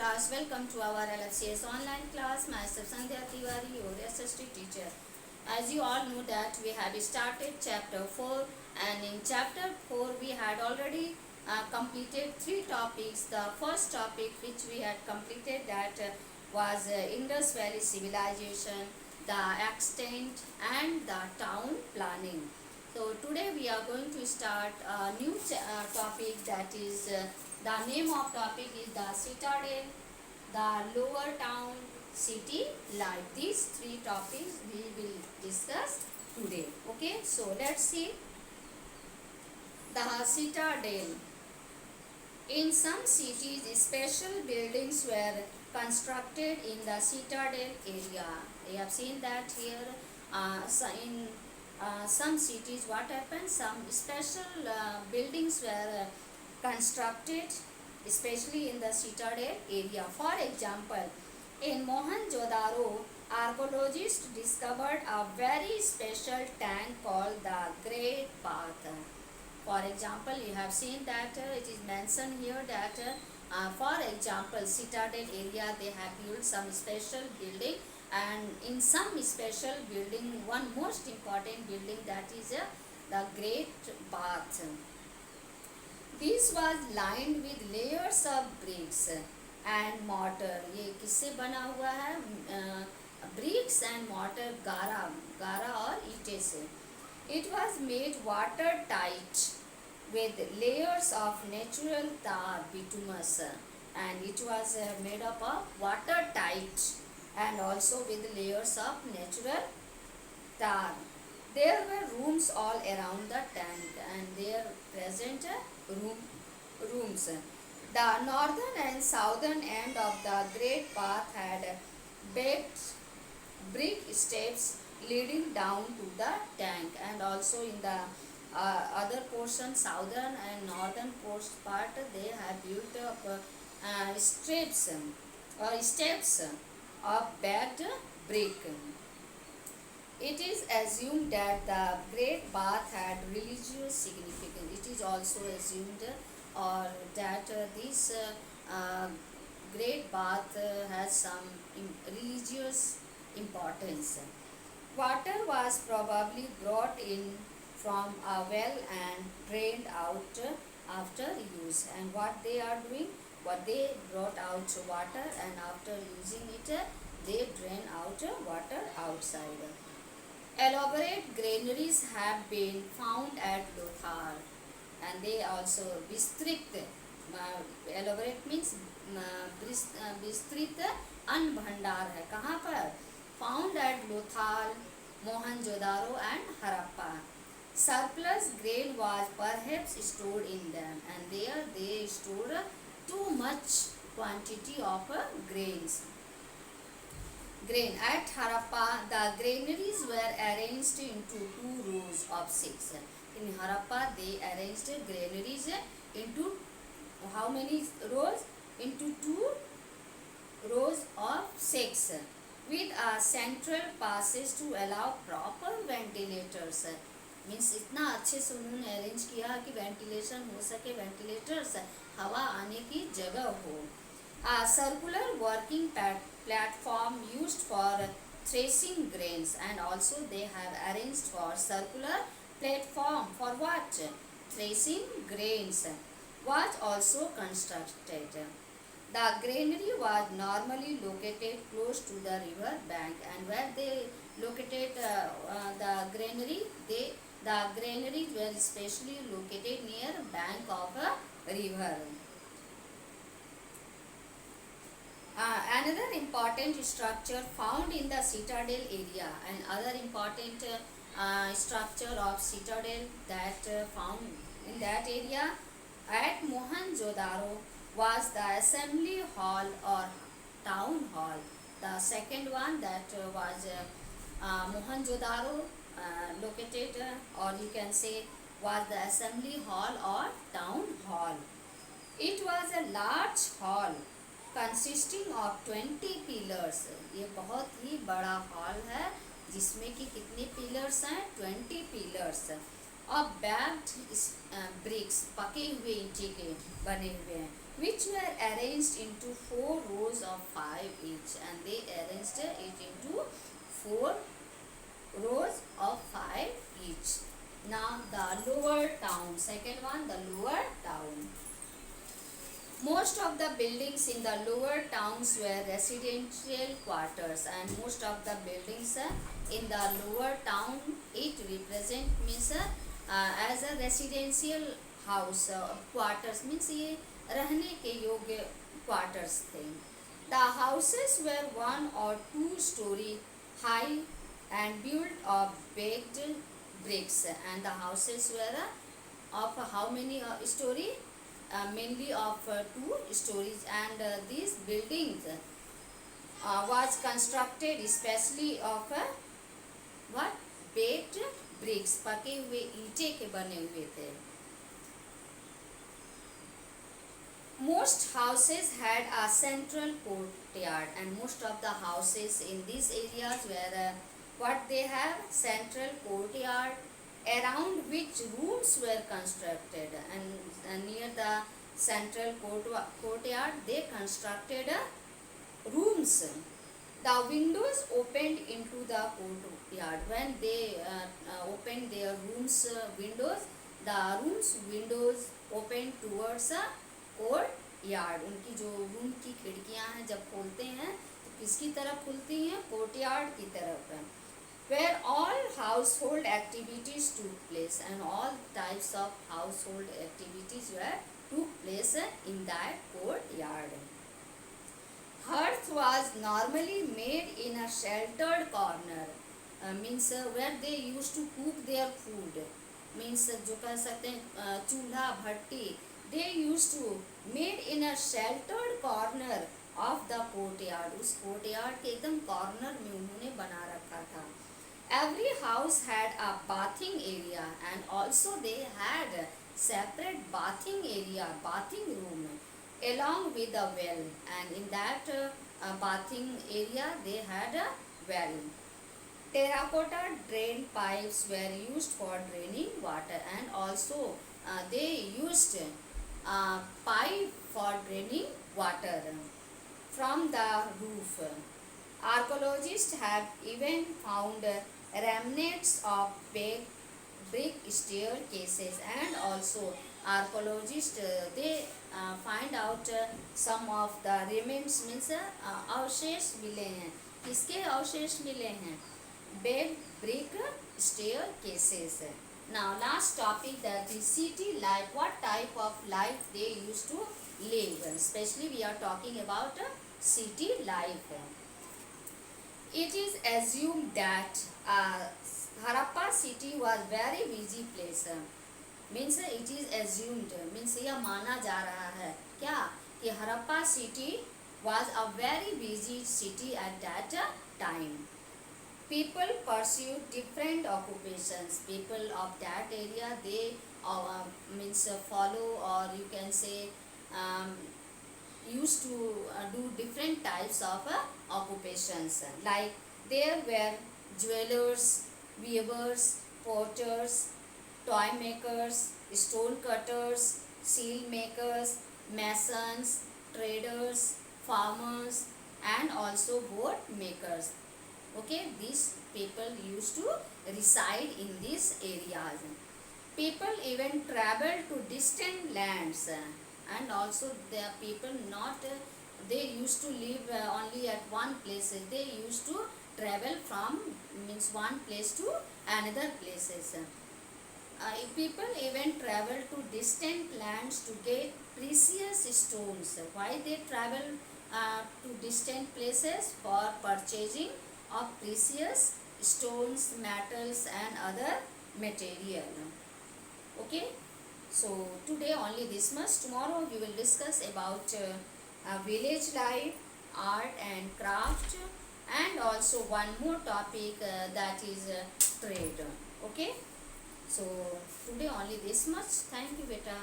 class, welcome to our LFCS online class. Myself Sandhya Tiwari, your SST teacher. As you all know that we have started chapter 4, and in chapter 4 we had already completed 3 topics. The first topic which we had completed that was Indus Valley civilization, the extent and the town planning. So today we are going to start a new topic, that is the name of topic is the citadel, the lower town, city life. These 3 topics we will discuss today. Okay, so let's see the citadel. In some cities, special buildings were constructed in the citadel area. We have seen that here. In some cities, what happened? Some special buildings were constructed, especially in the citadel area. For example, in Mohenjo-daro, archaeologists discovered a very special tank called the Great Bath. For example, you have seen that it is mentioned here that for example, citadel area they have built some special building, and in some special building, one most important building, that is the Great Bath. This was lined with layers of bricks and mortar. ये किससे बना हुआ है? Bricks and mortar, गारा और ईंटे से. It was made watertight with layers of natural tar, bituminous, and it was made up of watertight and also with layers of natural tar. There were rooms all around the tank, and there present rooms. The northern and southern end of the Great Bath had baked brick steps leading down to the tank, and also in the other portion, southern and northern part, they have built up steps of baked brick. It is assumed that the Great Bath had religious significance. It is also assumed that this Great Bath has some religious importance. Water was probably brought in from a well and drained out after use. And what they are doing? What they brought out water, and after using it, they drain out water outside. Elaborate granaries have been found at Lothal, and they also Bistrit. Elaborate means Bistrit अन्न भंडार है. कहाँ पर? Found at Lothal, Mohenjo-daro and Harappa. Surplus grain was perhaps stored in them, and there they stored too much quantity of grain. At Harappa, the granaries were arranged into 2 rows of 6. In Harappa, they arranged granaries into how many rows? Into 2 rows of 6, with a central passage to allow proper ventilators. Means इतना अच्छे से उन्होंने arrange किया कि ventilation हो सके, ventilators हवा आने की जगह हो. A circular working platform used for threshing grains, and also they have arranged for circular platform for what? Threshing grains was also constructed. The granary was normally located close to the river bank, and where they located the granary, the granaries were especially located near bank of a river. Another important structure found in the citadel area, and other important structure of citadel that found in that area at Mohenjo-daro was the assembly hall or town hall. The second one that was Mohenjo-daro located, or you can say was the assembly hall or town hall. It was a large hall consisting of 20 pillars. ये बहुत ही बड़ा hall है जिसमें कि कितने pillars हैं? 20 pillars. और bagged BRICS, पके हुए ईंटे के बने हुए हैं. which were arranged into 4 rows of 5 each, and they arranged it into 4 rows of 5 each. Now the lower town, second one, the lower town. Most of the buildings in the lower towns were residential quarters, and most of the buildings in the lower town, it represent means as a residential house, quarters means ये रहने के योग्य quarters थे. The houses were 1 or 2 story high and built of baked bricks, and the houses were of how many story? Mainly of 2 stories, and these buildings was constructed especially of what? Baked bricks, पके हुए ईंटे के बने हुए थे. Most houses had a central courtyard, and most of the houses in these areas were what they have? Central courtyard, around which rooms were constructed, and near the central courtyard they constructed rooms. The windows opened into the courtyard. When they opened their rooms windows, the rooms windows opened towards a courtyard. उनकी जो room की खिड़कियां हैं जब खोलते हैं तो किसकी तरफ खुलती हैं? कोर्टयार्ड की तरफ. Where all household activities took place, and all types of household activities took place in that courtyard. Hearth was normally made in a sheltered corner, means where they used to cook their food, means जो कह सकते हैं चूल्हा भट्टी, they used to made in a sheltered corner of the courtyard. उस courtyard के एकदम corner में उन्होंने बना रखा था. Every house had a bathing area, and also they had separate bathing area, bathing room, along with a well, and in that bathing area they had a well. Terracotta drain pipes were used for draining water, and also they used pipe for draining water from the roof. Archaeologists have even found remnants of baked brick staircases, and also archaeologists they find out some of the remains, means अवशेष मिले हैं. किसके अवशेष मिले हैं? Baked brick staircases. Now last topic, that is city life. What type of life they used to live? Especially we are talking about city life. It is assumed that Harappa city was very busy place. Means it is assumed, means यह माना जा रहा है क्या कि Harappa city was a very busy city at that time. People pursued different occupations. People of that area, they means follow, or you can say used to do different types of occupations. Like there were jewelers, weavers, potters, toy makers, stone cutters, seal makers, masons, traders, farmers, and also boat makers. Okay, these people used to reside in these areas. People even traveled to distant lands, and also the people not they used to live only at one place. They used to travel from, means one place to another places. People even travel to distant lands to get precious stones. Why they travel to distant places? For purchasing of precious stones, metals, and other material. Okay, so today only this much. Tomorrow we will discuss about village life, art and craft, and also one more topic, that is trade. Okay, so today only this much. Thank you, beta.